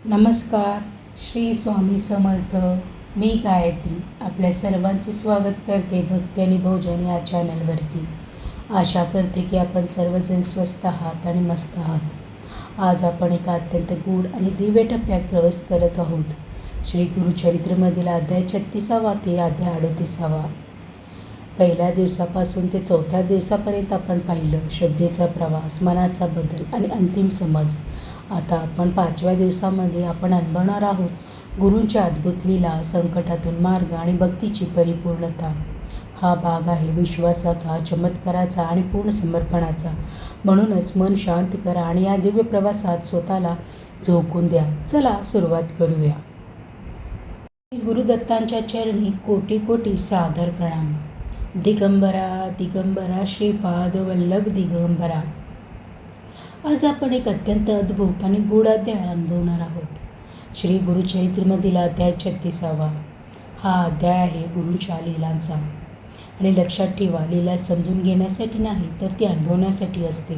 नमस्कार. श्री स्वामी समर्थ. मी गायत्री आपल्या सर्वांचे स्वागत करते भक्ती आणि भोजन या चॅनलवरती. आशा करते की आपण सर्वजण स्वस्त आहात आणि मस्त आहात. आज आपण एका अत्यंत गूढ आणि दिव्य टप्प्यात प्रवेश करत आहोत. श्री गुरुचरित्रमधील अध्याय 36 ते अध्याय 38. पहिल्या दिवसापासून ते 4थ्या दिवसापर्यंत आपण पाहिलं श्रद्धेचा प्रवास, मनाचा बदल आणि अंतिम समज. आता आपण 5व्या दिवसामध्ये आपण अनुभवणार आहोत गुरूंच्या अद्भुत लीला, संकटातून मार्ग आणि भक्तीची परिपूर्णता. हा भाग आहे विश्वासाचा, चमत्काराचा आणि पूर्ण समर्पणाचा. म्हणूनच मन शांत करा आणि या दिव्य प्रवासात स्वतःला झोकून द्या. चला सुरुवात करूया. गुरुदत्तांच्या चरणी कोटी कोटी सादर प्रणाम. दिगंबरा दिगंबरा श्रीपाद वल्लभ दिगंबरा. आज आपण एक अत्यंत अद्भुत आणि गूढ अध्याय अनुभवणार आहोत. श्री गुरुचरित्रमधील अध्याय 36. हा अध्याय आहे गुरूंच्या लीलांचा. आणि लक्षात ठेवा, लीला समजून घेण्यासाठी नाही तर ती अनुभवण्यासाठी असते.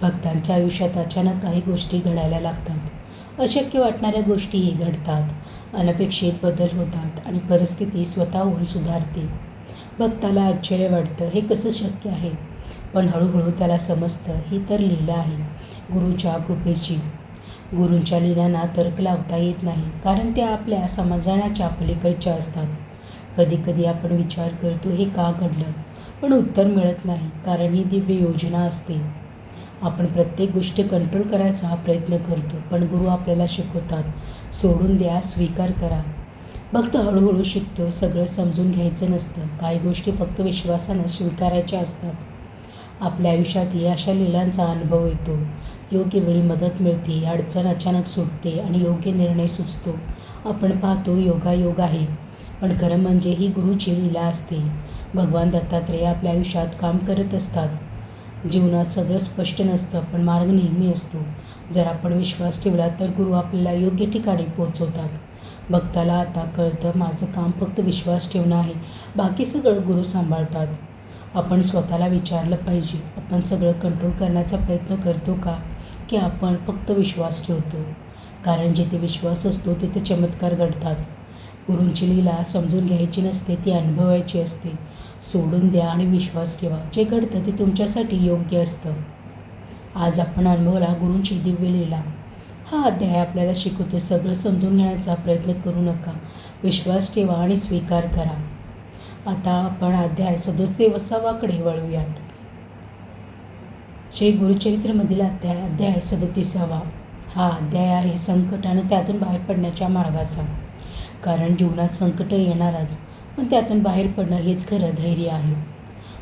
भक्तांच्या आयुष्यात अचानक काही गोष्टी घडायला लागतात. अशक्य वाटणाऱ्या गोष्टीही घडतात. अनपेक्षित बदल होतात आणि परिस्थिती स्वतःहून सुधारते. भक्ताला आश्चर्य वाटतं, हे कसं शक्य आहे? पण हळूहळू त्याला समजतं, ही तर लीला आहे गुरूच्या कृपेची. गुरूंच्या लीलांना तर्क लावता येत नाही, कारण त्या आपल्या समजण्याच्या पलीकडच्या असतात. कधीकधी आपण विचार करतो, हे का घडलं? पण उत्तर मिळत नाही, कारण ही दिव्य योजना असते. आपण प्रत्येक गोष्ट कंट्रोल करायचा प्रयत्न करतो, पण गुरु आपल्याला शिकवतात, सोडून द्या, स्वीकार करा. भक्त हळूहळू शिकतो. सगळं समजून घ्यायचं नसतं. काही गोष्टी फक्त विश्वासानं स्वीकारायच्या असतात. आपल्या आयुष्यातही अशा लीलांचा अनुभव येतो. योग्य वेळी मदत मिळते, अडचण अचानक सुटते आणि योग्य निर्णय सुचतो. आपण पाहतो योगायोग आहे, पण खरं म्हणजे ही गुरुची लीला असते. भगवान दत्तात्रेय आपल्या आयुष्यात काम करत असतात. जीवनात सगळं स्पष्ट नसतं, पण मार्ग नेहमी असतो. जर आपण विश्वास ठेवला तर गुरु आपल्याला योग्य ठिकाणी पोहोचवतात. भक्ताला आता कळतं, माझं काम फक्त विश्वास ठेवणं आहे, बाकी सगळं गुरु सांभाळतात. आपण स्वतःला विचारलं पाहिजे, आपण सगळं कंट्रोल करण्याचा प्रयत्न करतो का, की आपण फक्त विश्वास ठेवतो? कारण जिथे विश्वास असतो तिथे चमत्कार घडतात. गुरूंची लीला समजून घ्यायची नसते, ती अनुभवायची असते. सोडून द्या आणि विश्वास ठेवा. जे घडतं ते तुमच्यासाठी योग्य असतं. आज आपण अनुभवला गुरूंची दिव्य लीला. हा अध्याय आपल्याला शिकवतो, सगळं समजून घेण्याचा प्रयत्न करू नका, विश्वास ठेवा आणि स्वीकार करा. आता आपण अध्याय 37कडे वळूयात. श्री गुरुचरित्रमधील अध्याय 37. हा अध्याय आहे संकट आणि त्यातून बाहेर पडण्याच्या मार्गाचा. कारण जीवनात संकट येणारच, पण त्यातून बाहेर पडणं हेच खरं धैर्य आहे.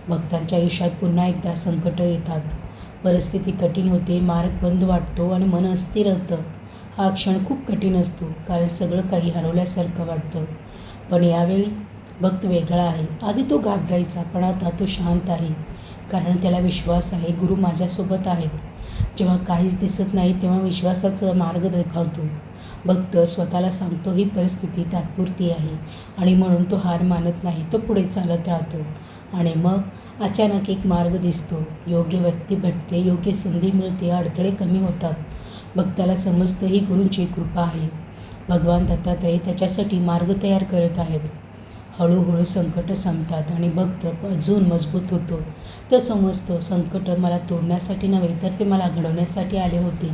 भक्तांच्या आयुष्यात पुन्हा एकदा संकट येतात. परिस्थिती कठीण होते, मार्ग बंद वाटतो आणि मन अस्थिर होतं. हा क्षण खूप कठीण असतो, कारण सगळं काही हरवल्यासारखं वाटतं. पण यावेळी भक्त वेगळा आहे. आधी तो घाबरायचा, पण आता तो शांत आहे, कारण त्याला विश्वास आहे, गुरु माझ्यासोबत आहेत. जेव्हा काहीच दिसत नाही तेव्हा विश्वासाचा मार्ग दाखवतो. भक्त स्वतःला सांगतो, ही परिस्थिती तात्पुरती आहे आणि म्हणून तो हार मानत नाही, तो पुढे चालत राहतो. आणि मग अचानक एक मार्ग दिसतो, योग्य व्यक्ती भेटते, योग्य संधी मिळते, अडथळे कमी होतात. भक्ताला समजतं, ही गुरूंची कृपा आहे. भगवान दत्तात्रेय त्याच्यासाठी मार्ग तयार करत आहेत. हळूहळू संकट संपतात आणि भक्त अजून मजबूत होतो. तर समजतो, संकट मला तोडण्यासाठी नव्हे तर ते मला घडवण्यासाठी आले होते.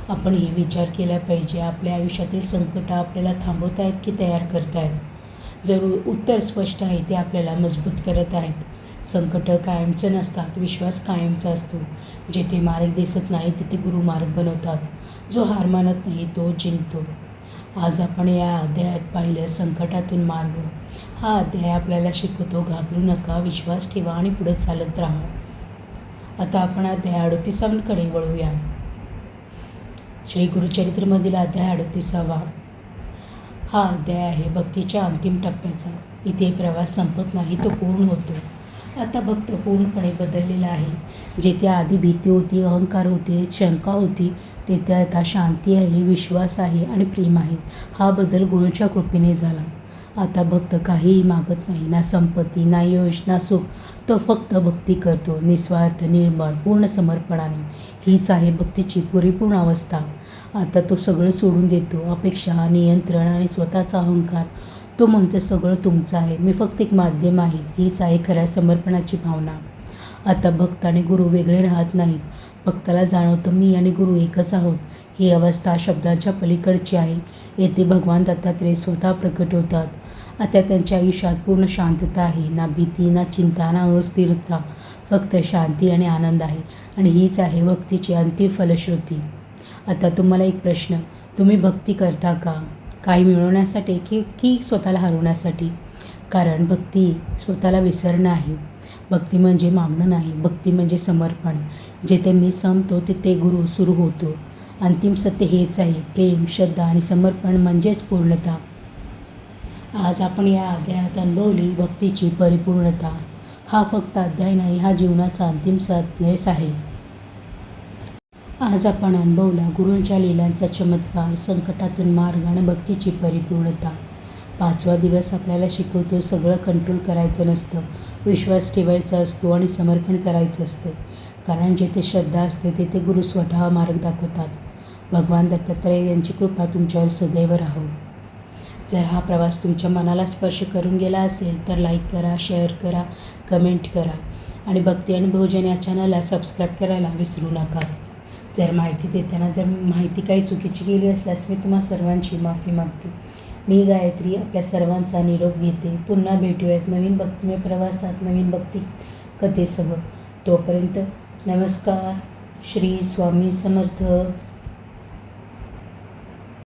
आपणही विचार केला पाहिजे, आपल्या आयुष्यातील संकट आपल्याला थांबवत आहेत की तयार करत आहेत? जर उत्तर स्पष्ट आहे, ते आपल्याला मजबूत करत आहेत. संकट कायमचं नसतात, विश्वास कायमचा असतो. जिथे मार्ग दिसत नाही तिथे गुरु मार्ग बनवतात. जो हार मानत नाही तो जिंकतो. आज आपण या अध्यायात पाहिलं संकटातून मार्ग. हा अध्याय आपल्याला शिकवतो, घाबरू नका, विश्वास ठेवा आणि पुढे चालत राहा. आता आपण अध्याय 38कडे वळूया. श्री गुरुचरित्रमधील अध्याय 38. हा अध्याय आहे भक्तीच्या अंतिम टप्प्याचा. इथे प्रवास संपत नाही, तो पूर्ण होतो. आता भक्त पूर्णपणे बदललेला आहे. जिथे आधी भीती होती, अहंकार होते, शंका होती, तेथे आता शांती आहे, विश्वास आहे आणि प्रेम आहे. हा बदल गुरूंच्या कृपेने झाला. आता भक्त काहीही मागत नाही, ना संपत्ती, ना यश, ना सुख. तो फक्त भक्ती करतो, निस्वार्थ, निर्मळ, पूर्ण समर्पणाने. हीच आहे भक्तीची परिपूर्ण अवस्था. आता तो सगळं सोडून देतो. अपेक्षा, नियंत्रण आणि स्वतःचा अहंकार. तो म्हणतो सगळं तुमचं आहे, मी फक्त एक माध्यम आहे. हीच आहे खऱ्या समर्पणाची भावना. आता भक्त आणि गुरु वेगळे राहत नाहीत. भक्ताला जाणवतं मी आणि गुरु एकच आहोत. ही अवस्था शब्दांच्या पलीकडची आहे. येथे भगवान दत्तात्रेय स्वतः प्रकट होतात. आता त्यांच्या आयुष्यात पूर्ण शांतता आहे. ना भीती, ना चिंता, ना अस्थिरता. फक्त शांती आणि आनंद आहे. आणि हीच आहे भक्तीची अंतिम फलश्रुती. आता तुम्हाला एक प्रश्न, तुम्ही भक्ती करता का? काही मिळवण्यासाठी की स्वतःला हरवण्यासाठी? कारण भक्ती स्वतःला विसरणं आहे. भक्ती म्हणजे मागणं नाही. भक्ती म्हणजे समर्पण. जिथे मी संपतो तिथे गुरु सुरू होतो. अंतिम सत्य हेच आहे. प्रेम, श्रद्धा आणि समर्पण म्हणजेच पूर्णता. आज आपण या अध्यायात अनुभवली भक्तीची परिपूर्णता. हा फक्त अध्याय नाही, हा जीवनाचा अंतिम संदेश आहे. आज आपण अनुभवला गुरूंच्या लीलांचा चमत्कार, संकटातून मार्ग आणि भक्तीची परिपूर्णता. 5वा दिवस आपल्याला शिकवतो सगळं कंट्रोल करायचं नसतं, विश्वास ठेवायचा असतो आणि समर्पण करायचं असतं. कारण जिथे श्रद्धा असते तिथे गुरु स्वतः मार्ग दाखवतात. भगवान दत्तात्रेय यांची कृपा तुमच्यावर सदैव राहो. जर हा प्रवास तुमच्या मनाला स्पर्श करून गेला असेल तर लाईक करा, शेअर करा, कमेंट करा आणि भक्ती आणि भोजन या चॅनलला सबस्क्राईब करायला विसरू नका. जर माहिती देताना माहिती काही चुकीची गेली असल्यास मी तुम्हा सर्वांची माफी मागते. मी गायत्री आपल्या सर्वांचा निरोप घेते. पुन्हा भेटूयात नवीन भक्तिमय प्रवासात, नवीन भक्ती कथेसह. तोपर्यंत नमस्कार. श्री स्वामी समर्थ.